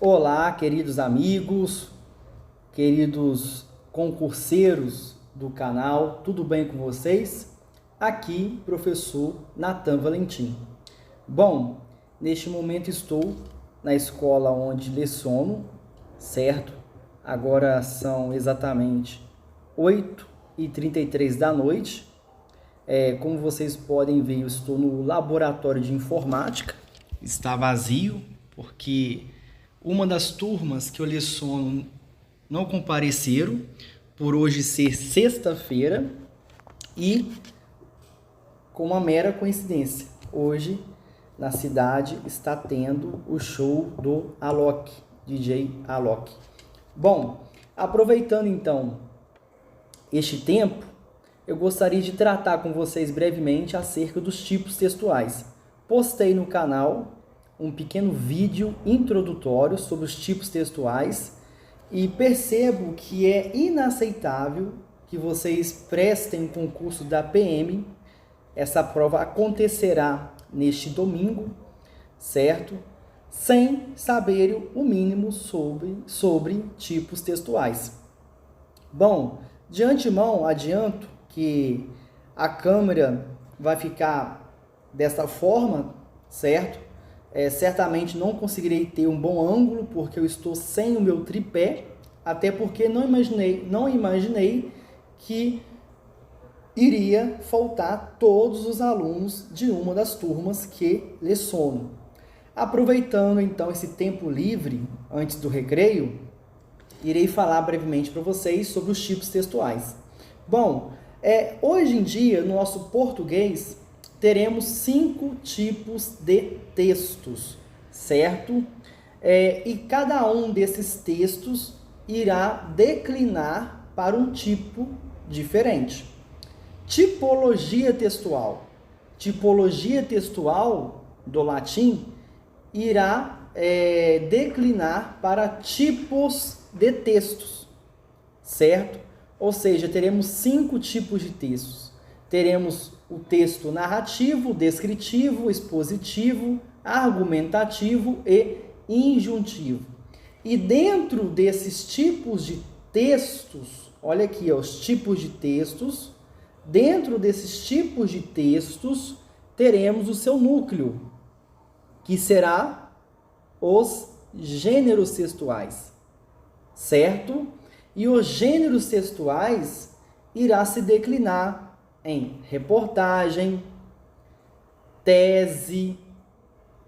Olá, queridos amigos, queridos concurseiros do canal, tudo bem com vocês? Aqui, professor Natan Valentim. Bom, neste momento estou na escola onde leciono, certo? Agora são exatamente 8h33 da noite. Como vocês podem ver, eu estou no laboratório de informática. Está vazio, porque uma das turmas que eu leciono não compareceram, por hoje ser sexta-feira, e com uma mera coincidência, hoje na cidade está tendo o show do Alok, DJ Alok. Bom, aproveitando então este tempo, eu gostaria de tratar com vocês brevemente acerca dos tipos textuais. Postei no canal um pequeno vídeo introdutório sobre os tipos textuais e percebo que é inaceitável que vocês prestem o concurso da PM. Essa prova acontecerá neste domingo, certo? Sem saberem o mínimo sobre tipos textuais. Bom, de antemão, adianto que a câmera vai ficar desta forma, certo? Certamente não conseguirei ter um bom ângulo, porque eu estou sem o meu tripé, até porque não imaginei que iria faltar todos os alunos de uma das turmas que leciono. Aproveitando então esse tempo livre, antes do recreio, irei falar brevemente para vocês sobre os tipos textuais. Bom, hoje em dia, no nosso português, teremos 5 tipos de textos, certo? E cada um desses textos irá declinar para um tipo diferente. Tipologia textual. Tipologia textual, do latim, irá declinar para tipos de textos, certo? Ou seja, teremos 5 tipos de textos. Teremos o texto narrativo, descritivo, expositivo, argumentativo e injuntivo. E dentro desses tipos de textos, olha aqui, os tipos de textos, dentro desses tipos de textos, teremos o seu núcleo, que será os gêneros textuais, certo? E os gêneros textuais irá se declinar em reportagem, tese,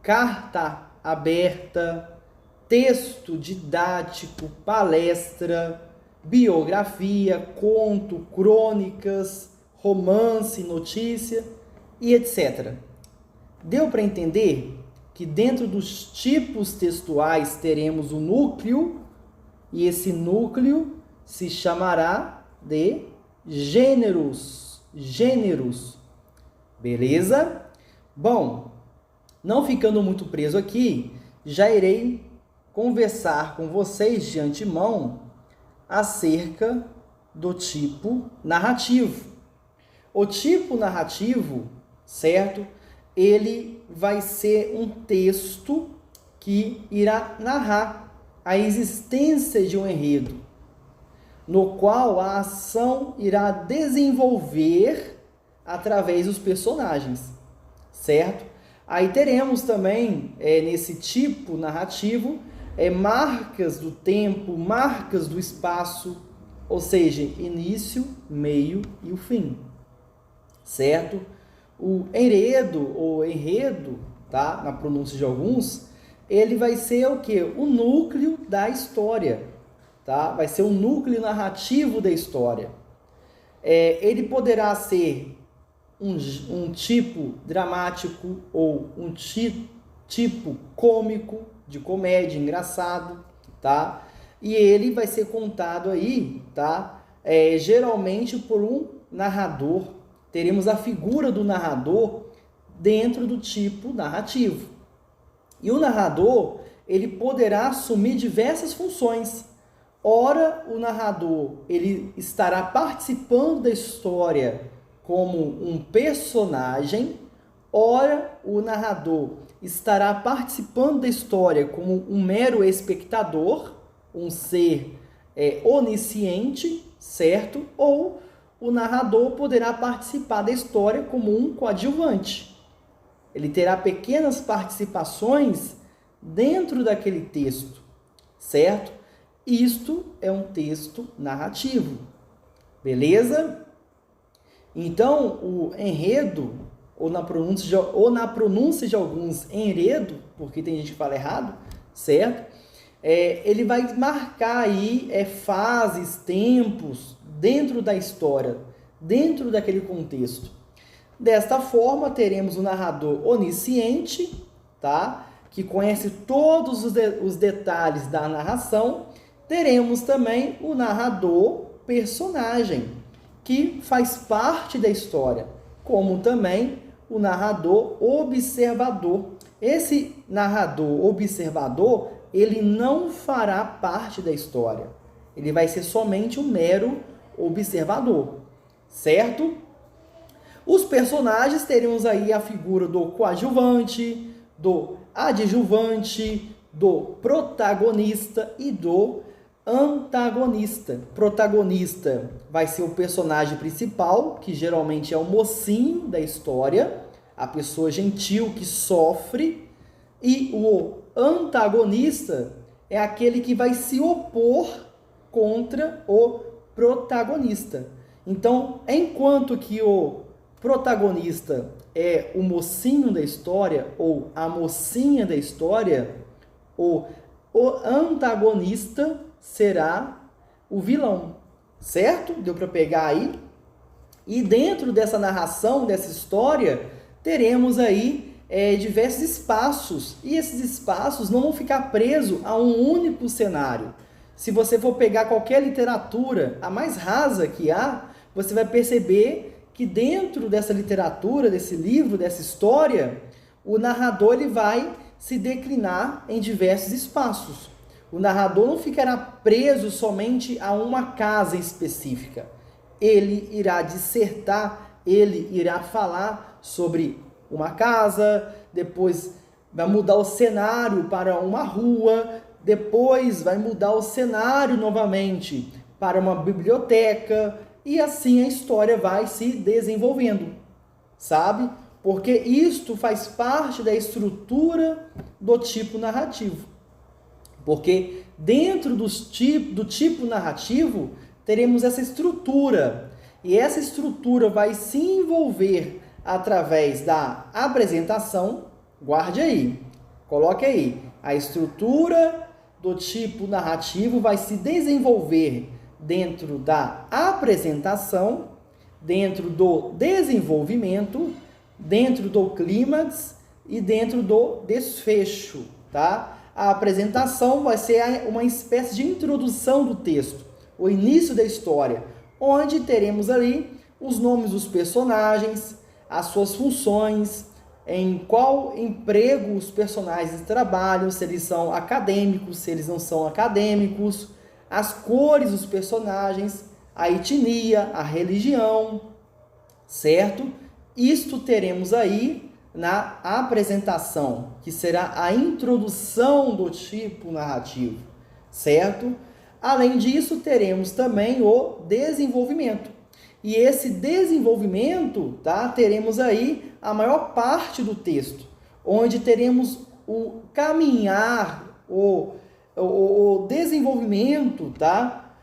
carta aberta, texto didático, palestra, biografia, conto, crônicas, romance, notícia e etc. Deu para entender que dentro dos tipos textuais teremos o núcleo, e esse núcleo se chamará de gêneros. Beleza? Bom, não ficando muito preso aqui, já irei conversar com vocês de antemão acerca do tipo narrativo. O tipo narrativo, certo? Ele vai ser um texto que irá narrar a existência de um enredo, no qual a ação irá desenvolver através dos personagens, certo? Aí teremos também, nesse tipo narrativo, marcas do tempo, marcas do espaço, ou seja, início, meio e o fim, certo? O enredo, tá? Na pronúncia de alguns, ele vai ser o quê? O núcleo da história, tá? Vai ser o núcleo narrativo da história. Ele poderá ser um tipo dramático ou um tipo cômico, de comédia, engraçado, tá? E ele vai ser contado aí, tá? Geralmente por um narrador. Teremos a figura do narrador dentro do tipo narrativo. E o narrador, ele poderá assumir diversas funções. Ora, o narrador ele estará participando da história como um personagem. Ora, o narrador estará participando da história como um mero espectador, um ser onisciente, certo? Ou o narrador poderá participar da história como um coadjuvante. Ele terá pequenas participações dentro daquele texto, certo? Isto é um texto narrativo, beleza? Então, o enredo, ou na pronúncia de alguns, enredo, porque tem gente que fala errado, certo? Ele vai marcar aí fases, tempos dentro da história, dentro daquele contexto. Desta forma, teremos o narrador onisciente, tá? Que conhece todos os detalhes da narração. Teremos também o narrador personagem, que faz parte da história, como também o narrador observador. Esse narrador observador, ele não fará parte da história. Ele vai ser somente um mero observador, certo? Os personagens, teremos aí a figura do coadjuvante, do adjuvante, do protagonista e do antagonista. Protagonista vai ser o personagem principal, que geralmente é o mocinho da história, a pessoa gentil que sofre, e o antagonista é aquele que vai se opor contra o protagonista. Então, enquanto que o protagonista é o mocinho da história ou a mocinha da história, o antagonista será o vilão, certo? Deu para pegar aí? E dentro dessa narração, dessa história, teremos aí diversos espaços, e esses espaços não vão ficar presos a um único cenário. Se você for pegar qualquer literatura, a mais rasa que há, você vai perceber que dentro dessa literatura, desse livro, dessa história, o narrador ele vai se declinar em diversos espaços. O narrador não ficará preso somente a uma casa específica. Ele irá dissertar, ele irá falar sobre uma casa, depois vai mudar o cenário para uma rua, depois vai mudar o cenário novamente para uma biblioteca, e assim a história vai se desenvolvendo, sabe? Porque isto faz parte da estrutura do tipo narrativo. Porque dentro do tipo narrativo, teremos essa estrutura. E essa estrutura vai se envolver através da apresentação. Guarde aí, coloque aí. A estrutura do tipo narrativo vai se desenvolver dentro da apresentação, dentro do desenvolvimento, dentro do clímax e dentro do desfecho, tá? A apresentação vai ser uma espécie de introdução do texto, o início da história, onde teremos ali os nomes dos personagens, as suas funções, em qual emprego os personagens trabalham, se eles são acadêmicos, se eles não são acadêmicos, as cores dos personagens, a etnia, a religião, certo? Isto teremos aí na apresentação, que será a introdução do tipo narrativo, certo? Além disso, teremos também o desenvolvimento. E esse desenvolvimento, tá? Teremos aí a maior parte do texto, onde teremos o caminhar, o desenvolvimento, tá?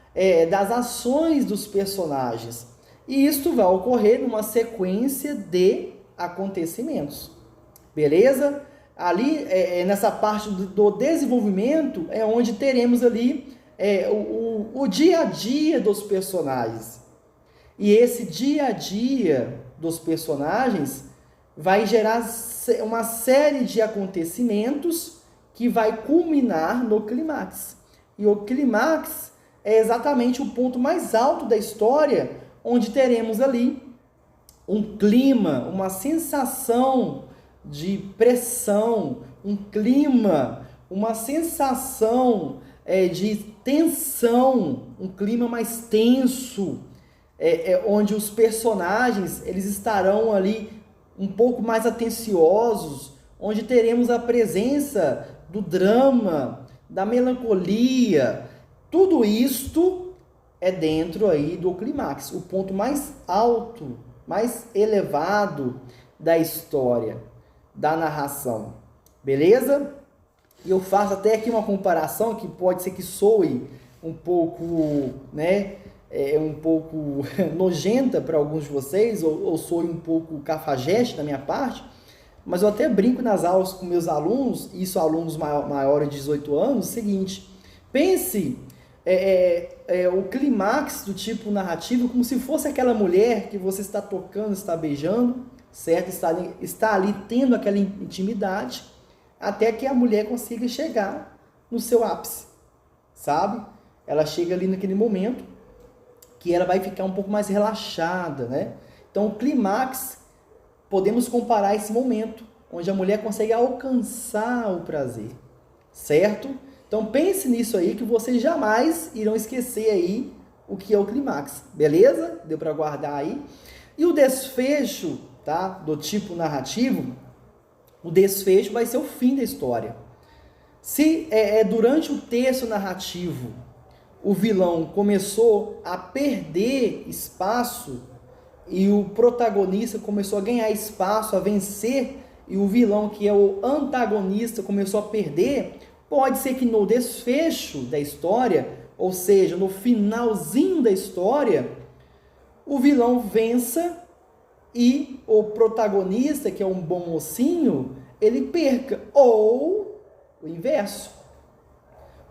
Das ações dos personagens. E isto vai ocorrer numa sequência de acontecimentos, beleza? Ali, nessa parte do desenvolvimento, é onde teremos ali o dia a dia dos personagens. E esse dia a dia dos personagens vai gerar uma série de acontecimentos que vai culminar no clímax. E o clímax é exatamente o ponto mais alto da história, onde teremos ali um clima, uma sensação de pressão, um clima, uma sensação de tensão, um clima mais tenso, onde os personagens eles estarão ali um pouco mais atenciosos, onde teremos a presença do drama, da melancolia. Tudo isto é dentro aí do clímax, o ponto mais alto, mais elevado da história, da narração. Beleza? E eu faço até aqui uma comparação que pode ser que soe um pouco, né, um pouco nojenta para alguns de vocês, ou soe um pouco cafajeste da minha parte, mas eu até brinco nas aulas com meus alunos, isso alunos maiores de 18 anos, o seguinte: pense o clímax do tipo narrativo como se fosse aquela mulher que você está tocando, está beijando, certo? Está ali tendo aquela intimidade, até que a mulher consiga chegar no seu ápice, sabe? Ela chega ali naquele momento que ela vai ficar um pouco mais relaxada, né? Então, o clímax, podemos comparar esse momento, onde a mulher consegue alcançar o prazer, certo? Então, pense nisso aí, que vocês jamais irão esquecer aí o que é o clímax, beleza? Deu para guardar aí? E o desfecho, tá? Do tipo narrativo, o desfecho vai ser o fim da história. Se durante o texto narrativo o vilão começou a perder espaço e o protagonista começou a ganhar espaço, a vencer, e o vilão, que é o antagonista, começou a perder, pode ser que no desfecho da história, ou seja, no finalzinho da história, o vilão vença e o protagonista, que é um bom mocinho, ele perca, ou o inverso.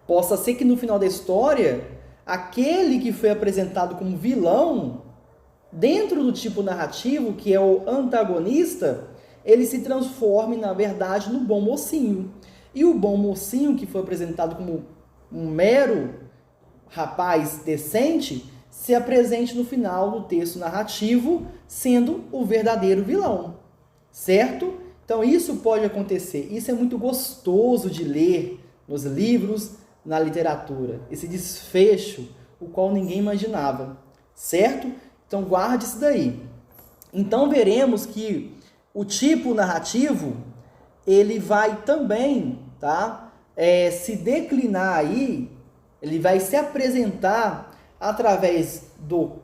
Possa ser que no final da história, aquele que foi apresentado como vilão, dentro do tipo narrativo, que é o antagonista, ele se transforme, na verdade, no bom mocinho. E o bom mocinho, que foi apresentado como um mero rapaz decente, se apresente no final do texto narrativo, sendo o verdadeiro vilão, certo? Então isso pode acontecer. Isso é muito gostoso de ler nos livros, na literatura. Esse desfecho, o qual ninguém imaginava, certo? Então guarde isso daí. Então veremos que o tipo narrativo, ele vai também, tá? Se declinar aí, ele vai se apresentar através do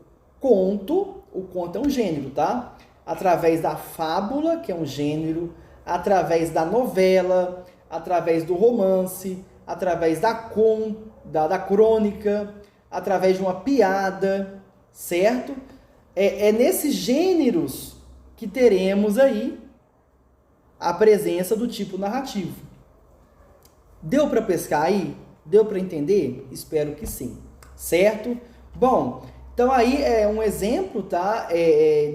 conto. O conto é um gênero, tá? Através da fábula, que é um gênero, através da novela, através do romance, através da crônica, através de uma piada, certo? É nesses gêneros que teremos aí a presença do tipo narrativo. Deu para pescar aí? Deu para entender? Espero que sim, certo? Bom, então aí é um exemplo, tá?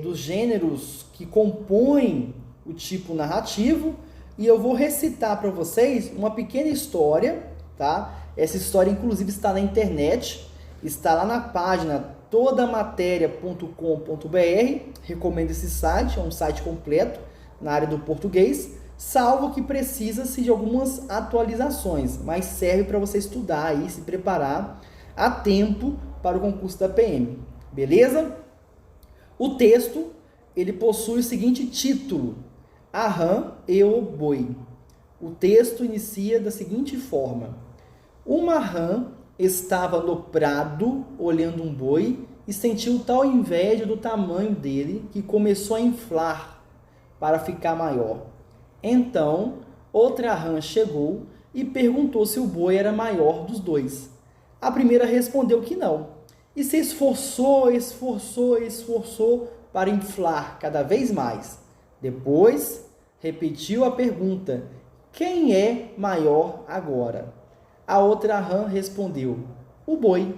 Dos gêneros que compõem o tipo narrativo, e eu vou recitar para vocês uma pequena história, tá? Essa história, inclusive, está na internet, está lá na página todamateria.com.br. Recomendo esse site, é um site completo na área do português, salvo que precisa-se de algumas atualizações, mas serve para você estudar e se preparar a tempo para o concurso da PM, beleza? O texto, ele possui o seguinte título: A rã e o boi. O texto inicia da seguinte forma: uma rã estava no prado olhando um boi e sentiu tal inveja do tamanho dele que começou a inflar para ficar maior. Então, outra rã chegou e perguntou se o boi era maior dos dois. A primeira respondeu que não, e se esforçou para inflar cada vez mais. Depois, repetiu a pergunta: quem é maior agora? A outra rã respondeu: o boi.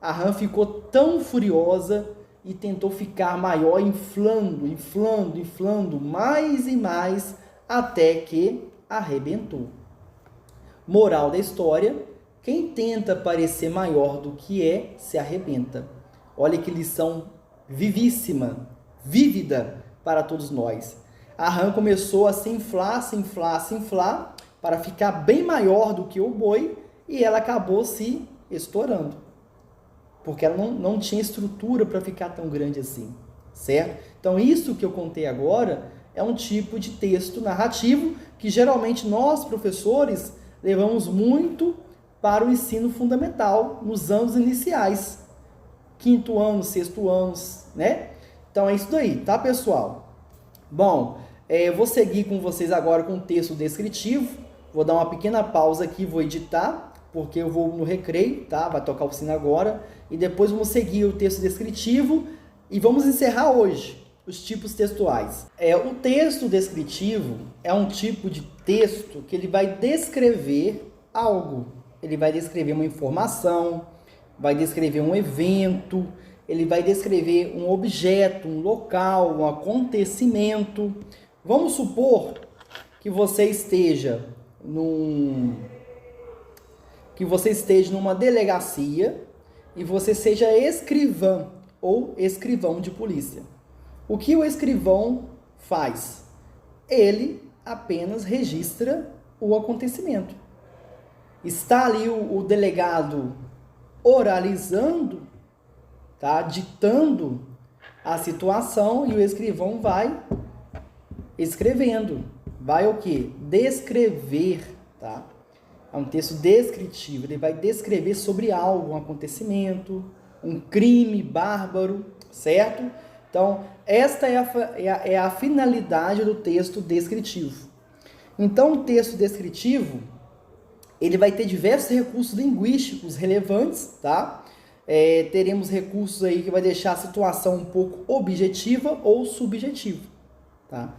A rã ficou tão furiosa e tentou ficar maior, inflando mais e mais, até que arrebentou. Moral da história: quem tenta parecer maior do que é, se arrebenta. Olha que lição vivíssima, vívida para todos nós. A rã começou a se inflar para ficar bem maior do que o boi, e ela acabou se estourando, porque ela não tinha estrutura para ficar tão grande assim, certo? Então isso que eu contei agora é um tipo de texto narrativo que geralmente nós, professores, levamos muito para o ensino fundamental nos anos iniciais, quinto ano, sexto ano, né? Então é isso daí, tá, pessoal? Bom, eu vou seguir com vocês agora com o texto descritivo. Vou dar uma pequena pausa aqui, vou editar, porque eu vou no recreio, tá? Vai tocar o sino agora. E depois vamos seguir o texto descritivo e vamos encerrar hoje os tipos textuais. O texto descritivo é um tipo de texto que ele vai descrever algo. Ele vai descrever uma informação, vai descrever um evento, ele vai descrever um objeto, um local, um acontecimento. Vamos supor que você esteja numa delegacia e você seja escrivã ou escrivão de polícia. O que o escrivão faz? Ele apenas registra o acontecimento. Está ali o delegado oralizando, tá? Ditando a situação, e o escrivão vai escrevendo. Vai o quê? Descrever, tá? É um texto descritivo, ele vai descrever sobre algo, um acontecimento, um crime bárbaro, certo? Então, esta é a finalidade do texto descritivo. Então, o texto descritivo, ele vai ter diversos recursos linguísticos relevantes, tá? Teremos recursos aí que vai deixar a situação um pouco objetiva ou subjetiva, tá?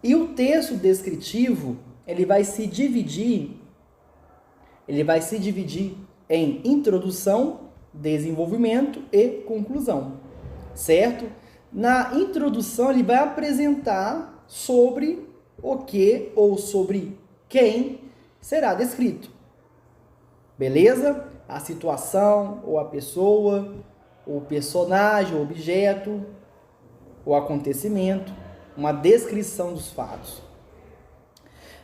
E o texto descritivo, ele vai se dividir em introdução, desenvolvimento e conclusão, certo? Na introdução, ele vai apresentar sobre o que ou sobre quem será descrito. Beleza? A situação, ou a pessoa, o personagem, o objeto, o acontecimento, uma descrição dos fatos.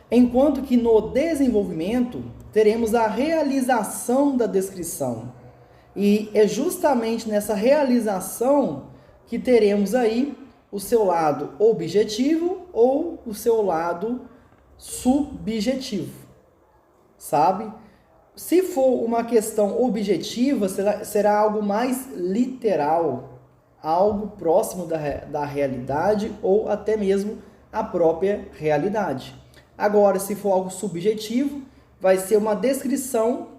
Enquanto que no desenvolvimento, teremos a realização da descrição. E é justamente nessa realização que teremos aí o seu lado objetivo ou o seu lado subjetivo, sabe? Se for uma questão objetiva, será algo mais literal, algo próximo da realidade ou até mesmo a própria realidade. Agora, se for algo subjetivo, vai ser uma descrição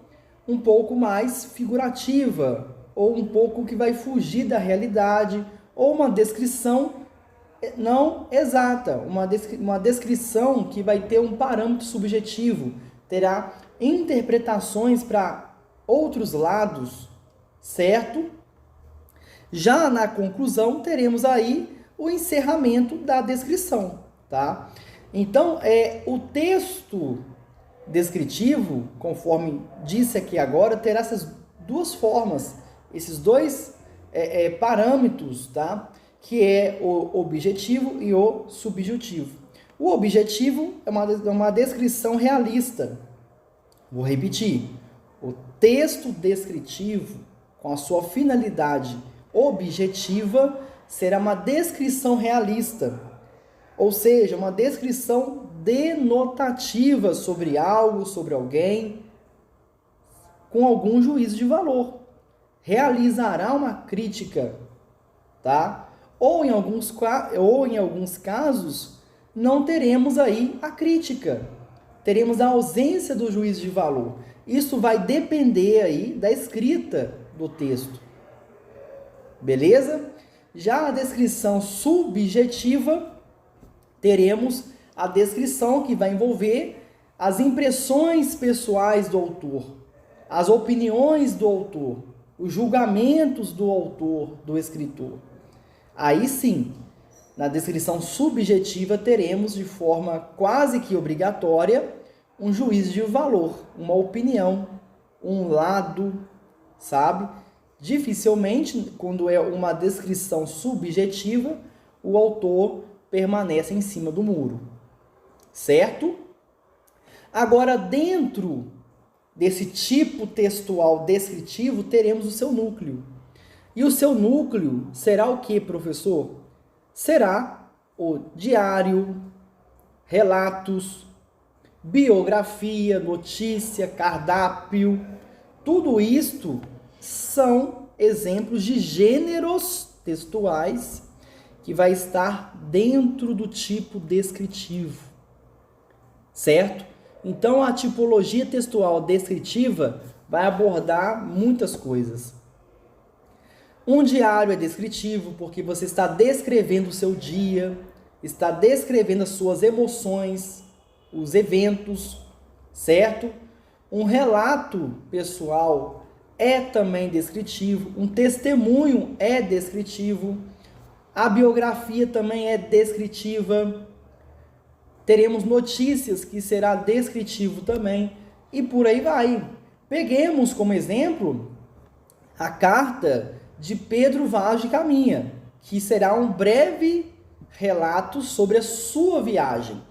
um pouco mais figurativa, ou um pouco que vai fugir da realidade, ou uma descrição não exata, uma descrição que vai ter um parâmetro subjetivo, terá interpretações para outros lados, certo? Já na conclusão, teremos aí o encerramento da descrição, tá? Então, o texto descritivo, conforme disse aqui agora, terá essas duas formas, esses dois parâmetros, tá? Que é o objetivo e o subjetivo. O objetivo é uma descrição realista. Vou repetir. O texto descritivo, com a sua finalidade objetiva, será uma descrição realista. Ou seja, uma descrição denotativa sobre algo, sobre alguém, com algum juízo de valor. Realizará uma crítica, tá? Ou em alguns casos, não teremos aí a crítica. Teremos a ausência do juízo de valor. Isso vai depender aí da escrita do texto. Beleza? Já a descrição subjetiva, teremos a descrição que vai envolver as impressões pessoais do autor, as opiniões do autor, os julgamentos do autor, do escritor. Aí sim, na descrição subjetiva, teremos de forma quase que obrigatória um juízo de valor, uma opinião, um lado, sabe? Dificilmente, quando é uma descrição subjetiva, o autor permanece em cima do muro, certo? Agora, dentro desse tipo textual descritivo, teremos o seu núcleo. E o seu núcleo será o que, professor? Será o diário, relatos, biografia, notícia, cardápio. Tudo isto são exemplos de gêneros textuais que vai estar dentro do tipo descritivo, certo? Então, a tipologia textual descritiva vai abordar muitas coisas. Um diário é descritivo porque você está descrevendo o seu dia, está descrevendo as suas emoções, os eventos, certo? Um relato pessoal é também descritivo, um testemunho é descritivo, a biografia também é descritiva, teremos notícias que será descritivo também, e por aí vai. Peguemos como exemplo a carta de Pedro Vaz de Caminha, que será um breve relato sobre a sua viagem,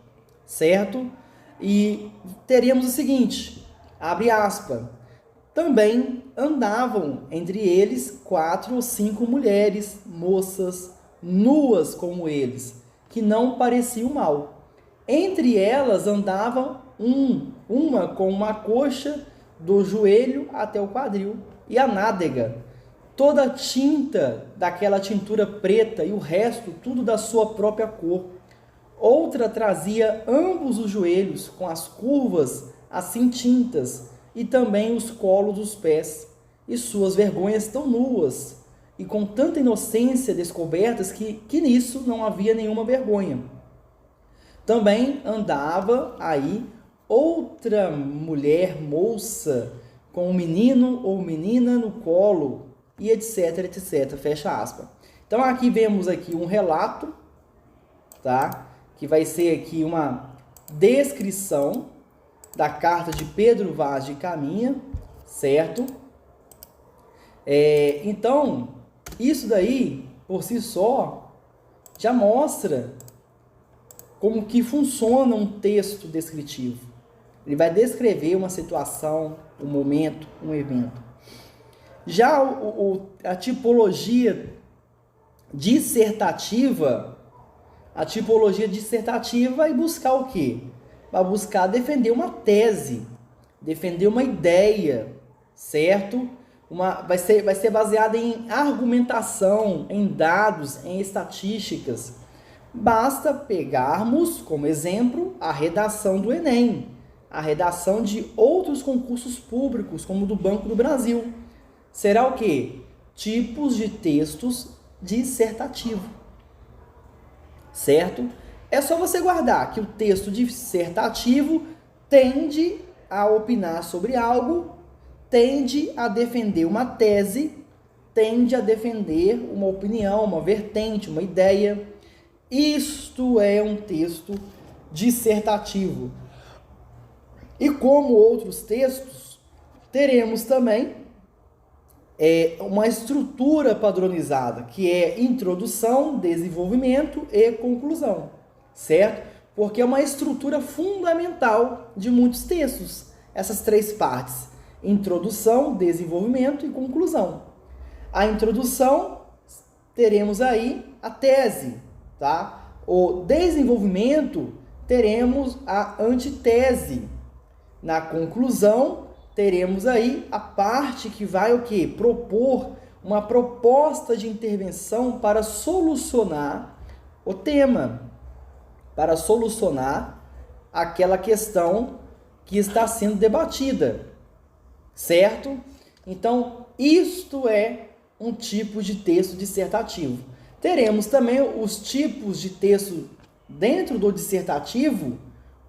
certo? E teremos o seguinte, abre aspas, também andavam entre eles 4 ou 5 mulheres, moças, nuas como eles, que não pareciam mal. Entre elas andava uma com uma coxa do joelho até o quadril, e a nádega, toda tinta daquela tintura preta, e o resto tudo da sua própria cor. Outra trazia ambos os joelhos com as curvas assim tintas, e também os colos dos pés, e suas vergonhas tão nuas, e com tanta inocência descobertas que nisso não havia nenhuma vergonha. Também andava aí outra mulher moça, com um menino ou menina no colo, e etc, etc, fecha aspas. Então aqui vemos aqui um relato, tá? Que vai ser aqui uma descrição da carta de Pedro Vaz de Caminha, certo? Então, isso daí, por si só, já mostra como que funciona um texto descritivo. Ele vai descrever uma situação, um momento, um evento. Já a tipologia dissertativa, vai buscar o quê? Vai buscar defender uma tese, defender uma ideia, certo? Vai ser baseada em argumentação, em dados, em estatísticas. Basta pegarmos como exemplo a redação do Enem, a redação de outros concursos públicos, como o do Banco do Brasil. Será o quê? Tipos de textos dissertativos, certo? É só você guardar que o texto dissertativo tende a opinar sobre algo, tende a defender uma tese, tende a defender uma opinião, uma vertente, uma ideia. Isto é um texto dissertativo. E como outros textos, teremos também uma estrutura padronizada, que é introdução, desenvolvimento e conclusão, certo? Porque é uma estrutura fundamental de muitos textos, essas 3 partes, introdução, desenvolvimento e conclusão. A introdução, teremos aí a tese, tá? O desenvolvimento, teremos a antitese. Na conclusão, teremos aí a parte que vai o quê? Propor uma proposta de intervenção para solucionar o tema, para solucionar aquela questão que está sendo debatida, certo? Então, isto é um tipo de texto dissertativo. Teremos também os tipos de texto dentro do dissertativo,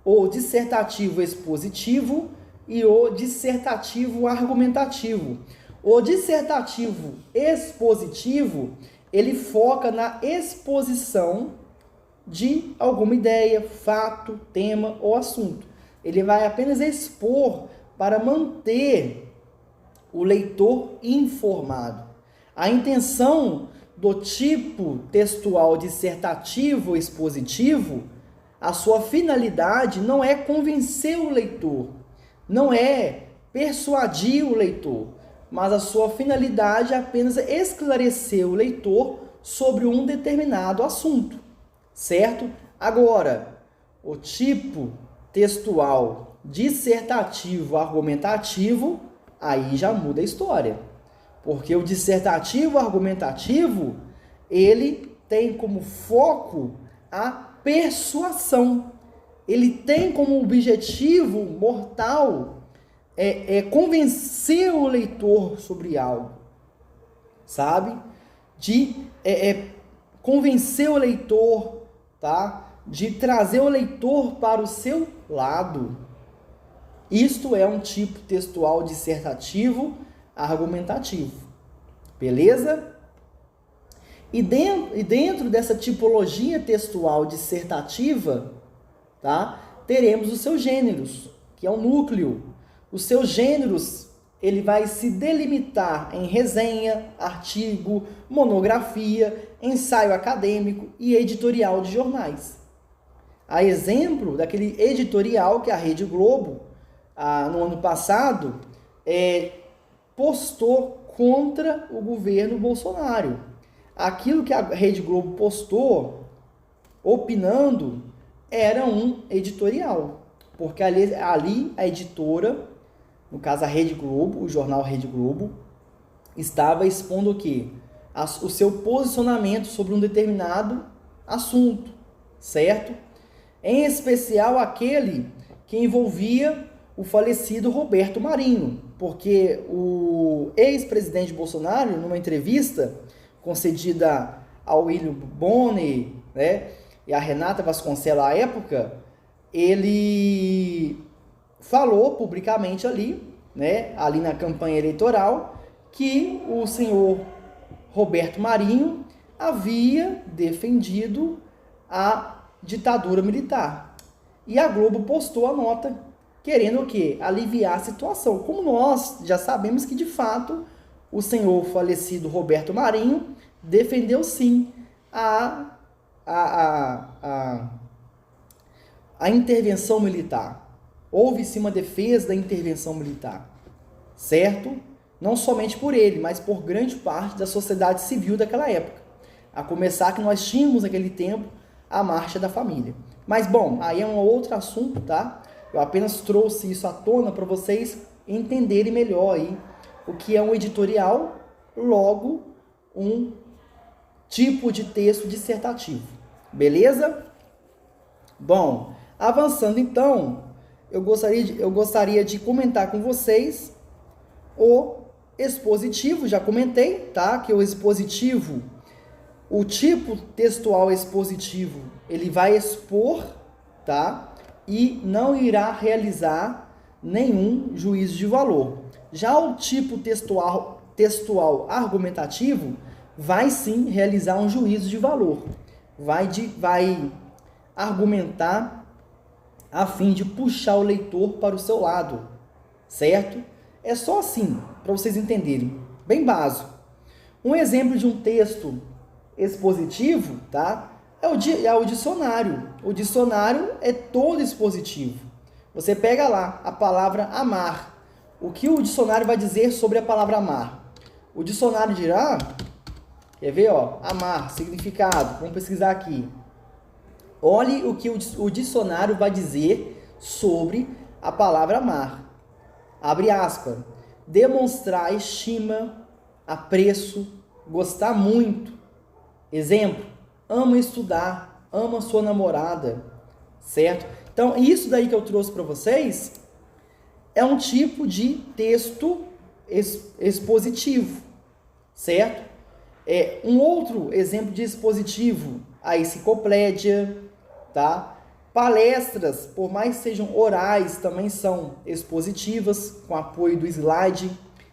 o dissertativo expositivo e o dissertativo argumentativo. O dissertativo expositivo, ele foca na exposição de alguma ideia, fato, tema ou assunto. Ele vai apenas expor para manter o leitor informado. A intenção do tipo textual dissertativo expositivo, a sua finalidade não é convencer o leitor, não é persuadir o leitor, mas a sua finalidade é apenas esclarecer o leitor sobre um determinado assunto, certo? Agora, o tipo textual dissertativo argumentativo, aí já muda a história. Porque o dissertativo argumentativo, ele tem como foco a persuasão. Ele tem como objetivo mortal convencer o leitor sobre algo, sabe? De convencer o leitor, tá? De trazer o leitor para o seu lado. Isto é um tipo textual dissertativo argumentativo. Beleza? E dentro dessa tipologia textual dissertativa, tá? Teremos os seus gêneros, que é o núcleo. Os seus gêneros, ele vai se delimitar em resenha, artigo, monografia, ensaio acadêmico e editorial de jornais. A exemplo daquele editorial que a Rede Globo, no ano passado, postou contra o governo Bolsonaro. Aquilo que a Rede Globo postou, opinando, era um editorial. Porque ali a editora, no caso a Rede Globo, o jornal Rede Globo, estava expondo o quê? O seu posicionamento sobre um determinado assunto, certo? Em especial aquele que envolvia o falecido Roberto Marinho, porque o ex-presidente Bolsonaro, numa entrevista concedida ao William Bonner, né, e a Renata Vasconcelos à época, ele falou publicamente ali, né, ali na campanha eleitoral, que o senhor Roberto Marinho havia defendido a ditadura militar. E a Globo postou a nota querendo o quê? Aliviar a situação. Como nós já sabemos que, de fato, o senhor falecido Roberto Marinho defendeu, sim, a intervenção militar. Houve, sim, uma defesa da intervenção militar, certo? Não somente por ele, mas por grande parte da sociedade civil daquela época. A começar que nós tínhamos, naquele tempo, a Marcha da Família. Mas, bom, aí é um outro assunto, tá? Eu apenas trouxe isso à tona para vocês entenderem melhor aí o que é um editorial, logo um tipo de texto dissertativo. Beleza? Bom, avançando então, eu gostaria de comentar com vocês o expositivo. Já comentei, tá? Que o expositivo, o tipo textual expositivo, ele vai expor, tá? E não irá realizar nenhum juízo de valor. Já o tipo textual argumentativo vai sim realizar um juízo de valor. Vai argumentar a fim de puxar o leitor para o seu lado, certo? É só assim, para vocês entenderem, bem básico. Um exemplo de um texto expositivo, tá? É o dicionário. O dicionário é todo expositivo. Você pega lá a palavra amar. O que o dicionário vai dizer sobre a palavra amar? O dicionário dirá, quer ver, ó, amar, significado, vamos pesquisar aqui. Olhe o que o dicionário vai dizer sobre a palavra amar. Abre aspas. Demonstrar estima, apreço, gostar muito. Exemplo, ama estudar, ama sua namorada, certo? Então, isso daí que eu trouxe para vocês é um tipo de texto expositivo, certo? Um outro exemplo de expositivo, a enciclopédia, tá? Palestras, por mais que sejam orais, também são expositivas, com apoio do slide.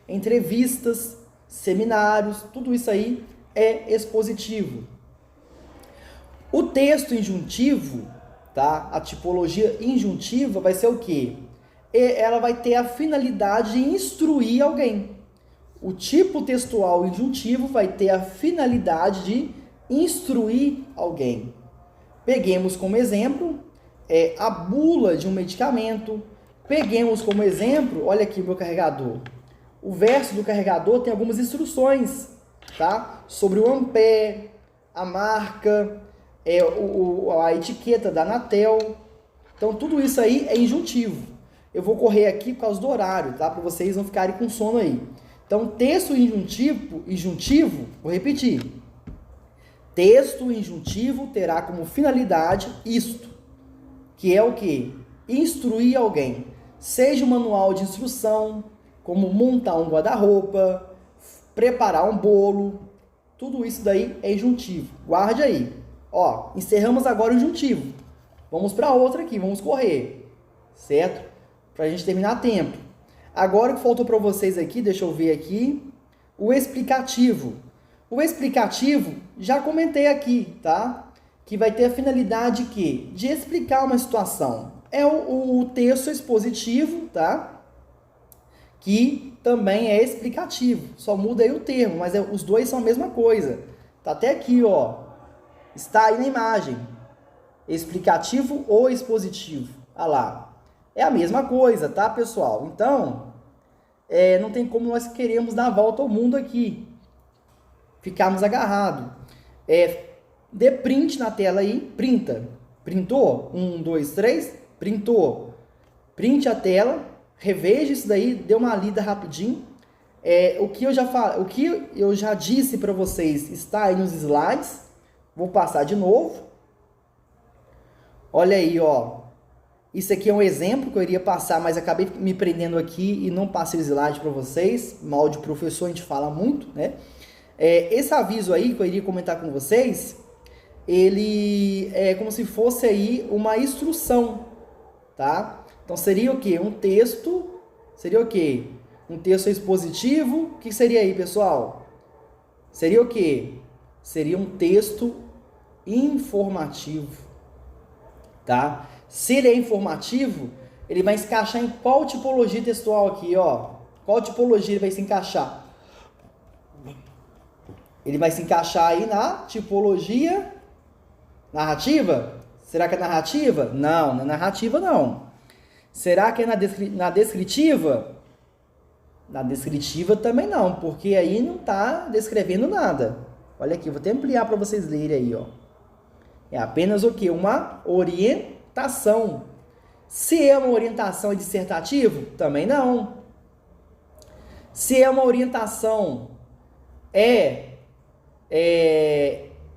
Entrevistas, seminários, tudo isso aí é expositivo. O texto injuntivo, tá? A tipologia injuntiva vai ser o quê? Ela vai ter a finalidade de instruir alguém. O tipo textual injuntivo vai ter a finalidade de instruir alguém. Peguemos como exemplo a bula de um medicamento. Peguemos como exemplo, olha aqui o meu carregador. O verso do carregador tem algumas instruções, tá? Sobre o ampere, a marca, a etiqueta da Anatel. Então, tudo isso aí é injuntivo. Eu vou correr aqui por causa do horário, tá? Para vocês não ficarem com sono aí. Então, texto injuntivo, vou repetir. Texto injuntivo terá como finalidade isto, que é o quê? Instruir alguém. Seja um manual de instrução, como montar um guarda-roupa, preparar um bolo, tudo isso daí é injuntivo. Guarde aí. Ó, encerramos agora o injuntivo. Vamos para outra aqui, vamos correr, certo? Para a gente terminar a tempo. Agora o que faltou para vocês aqui, deixa eu ver aqui, o explicativo. O explicativo, já comentei aqui, tá? Que vai ter a finalidade de explicar uma situação. É o texto expositivo, tá? Que também é explicativo. Só muda aí o termo, mas os dois são a mesma coisa. Tá até aqui, ó. Está aí na imagem. Explicativo ou expositivo. Olha lá. É a mesma coisa, tá, pessoal? Então, não tem como nós queremos dar a volta ao mundo aqui. Ficarmos agarrados. Dê print na tela aí, printa. Printou? 1, 2, 3, printou. Printe a tela, reveja isso daí, dê uma lida rapidinho. O que eu já disse para vocês está aí nos slides. Vou passar de novo. Olha aí, ó. Isso aqui é um exemplo que eu iria passar, mas acabei me prendendo aqui e não passei o slide para vocês. Mal de professor a gente fala muito, né? Esse aviso aí que eu iria comentar com vocês, ele é como se fosse aí uma instrução, tá? Então seria o quê? Um texto, seria o quê? Um texto expositivo. O que seria aí, pessoal? Seria o quê? Seria um texto informativo, tá? Se ele é informativo, ele vai se encaixar em qual tipologia textual aqui, ó? Qual tipologia ele vai se encaixar? Ele vai se encaixar aí na tipologia narrativa? Será que é narrativa? Não, não é narrativa não. Será que é na descritiva? Na descritiva também não, porque aí não está descrevendo nada. Olha aqui, vou até ampliar para vocês lerem aí, ó. É apenas o quê? Uma orientação. Se é uma orientação dissertativa, também não. Se é uma orientação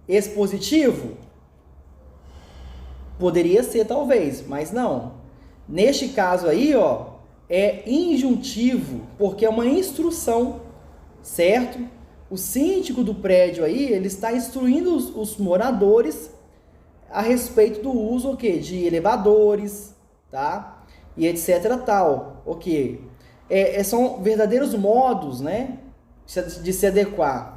expositivo, poderia ser talvez, mas não. Neste caso aí, ó, é injuntivo, porque é uma instrução, certo? O síndico do prédio aí, ele está instruindo os moradores a respeito do uso, o quê? De elevadores, tá? E etc tal, ok? São verdadeiros modos, né, de se adequar.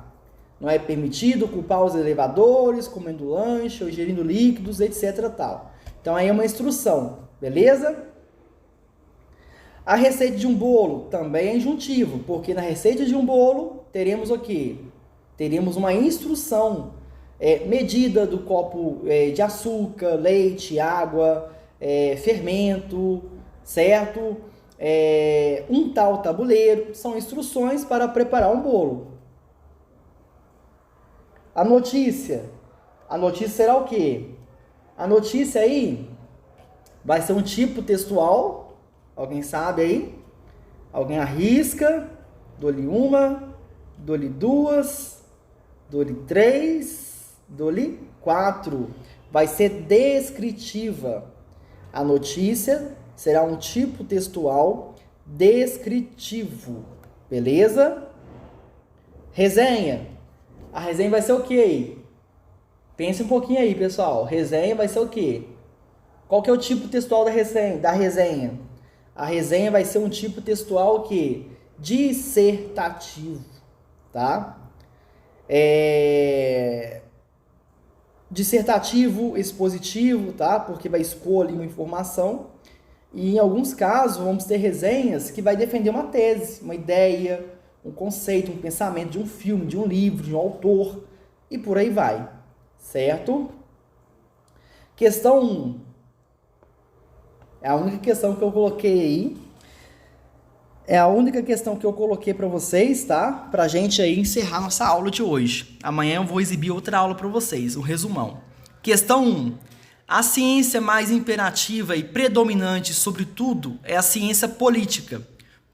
Não é permitido ocupar os elevadores, comendo lanche ou ingerindo líquidos, etc tal. Então aí é uma instrução, beleza? A receita de um bolo também é injuntivo, porque na receita de um bolo teremos o quê? Teremos uma instrução, medida do copo de açúcar, leite, água, fermento, certo? Um tal tabuleiro, são instruções para preparar um bolo. A notícia será o quê? A notícia aí vai ser um tipo textual. Alguém sabe aí? Alguém arrisca? Dou-lhe uma, dou-lhe duas, dou-lhe três, dou-lhe quatro. Vai ser descritiva. A notícia será um tipo textual descritivo. Beleza? Resenha. A resenha vai ser o quê? Pense um pouquinho aí, pessoal. Resenha vai ser o quê? Qual que é o tipo textual da resenha? A resenha vai ser um tipo textual o quê? Dissertativo, tá? Dissertativo, expositivo, tá? Porque vai expor ali uma informação. E em alguns casos vamos ter resenhas que vai defender uma tese, uma ideia, um conceito, um pensamento de um filme, de um livro, de um autor, e por aí vai, certo? Questão 1. É a única questão que eu coloquei aí. É a única questão que eu coloquei para vocês, tá? Pra gente aí encerrar nossa aula de hoje. Amanhã eu vou exibir outra aula para vocês, um resumão. Questão 1. A ciência mais imperativa e predominante sobre tudo é a ciência política,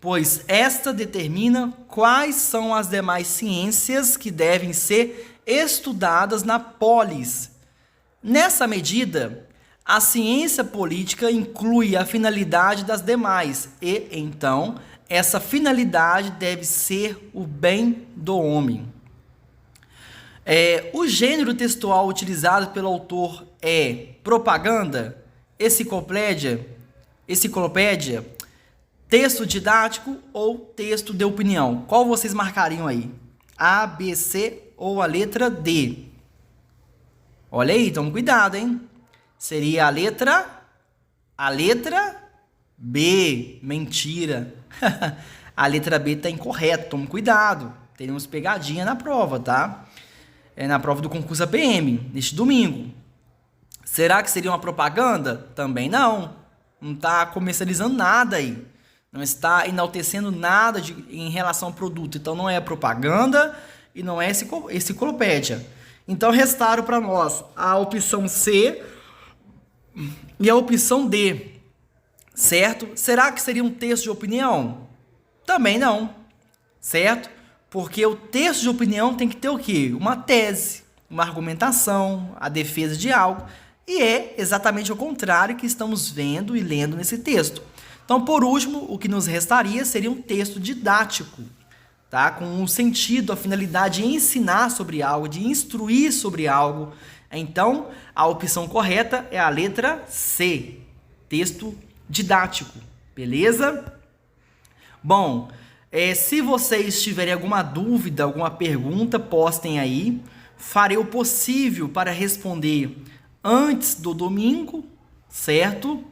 pois esta determina quais são as demais ciências que devem ser estudadas na polis. Nessa medida, a ciência política inclui a finalidade das demais e, então, essa finalidade deve ser o bem do homem. O gênero textual utilizado pelo autor é propaganda, enciclopédia, texto didático ou texto de opinião? Qual vocês marcariam aí? A, B, C ou a letra D? Olha aí, toma cuidado, hein? Seria a letra B. Mentira. A letra B está incorreta, toma cuidado. Teremos pegadinha na prova, tá? Na prova do concurso APM, neste domingo. Será que seria uma propaganda? Também não. Não está comercializando nada aí. Não está enaltecendo nada em relação ao produto. Então não é propaganda e não é enciclopédia. Então restaram para nós a opção C e a opção D. Certo? Será que seria um texto de opinião? Também não. Certo? Porque o texto de opinião tem que ter o quê? Uma tese, uma argumentação, a defesa de algo. E é exatamente o contrário que estamos vendo e lendo nesse texto. Então, por último, o que nos restaria seria um texto didático, tá? Com o sentido, a finalidade de ensinar sobre algo, de instruir sobre algo. Então, a opção correta é a letra C, texto didático, beleza? Bom, se vocês tiverem alguma dúvida, alguma pergunta, postem aí. Farei o possível para responder antes do domingo, certo?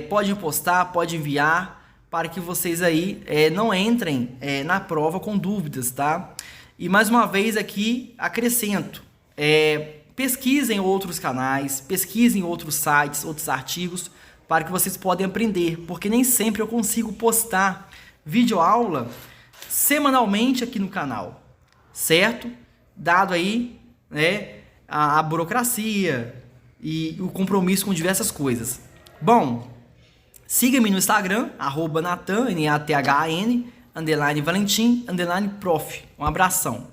Pode postar, pode enviar, para que vocês aí não entrem na prova com dúvidas, tá? E mais uma vez aqui acrescento, pesquisem outros canais, pesquisem outros sites, outros artigos, para que vocês possam aprender, porque nem sempre eu consigo postar videoaula semanalmente aqui no canal, certo? Dado aí, a burocracia e o compromisso com diversas coisas. Bom, siga-me no Instagram, @Nathan, Nathan, _Valentim, _prof. Um abração.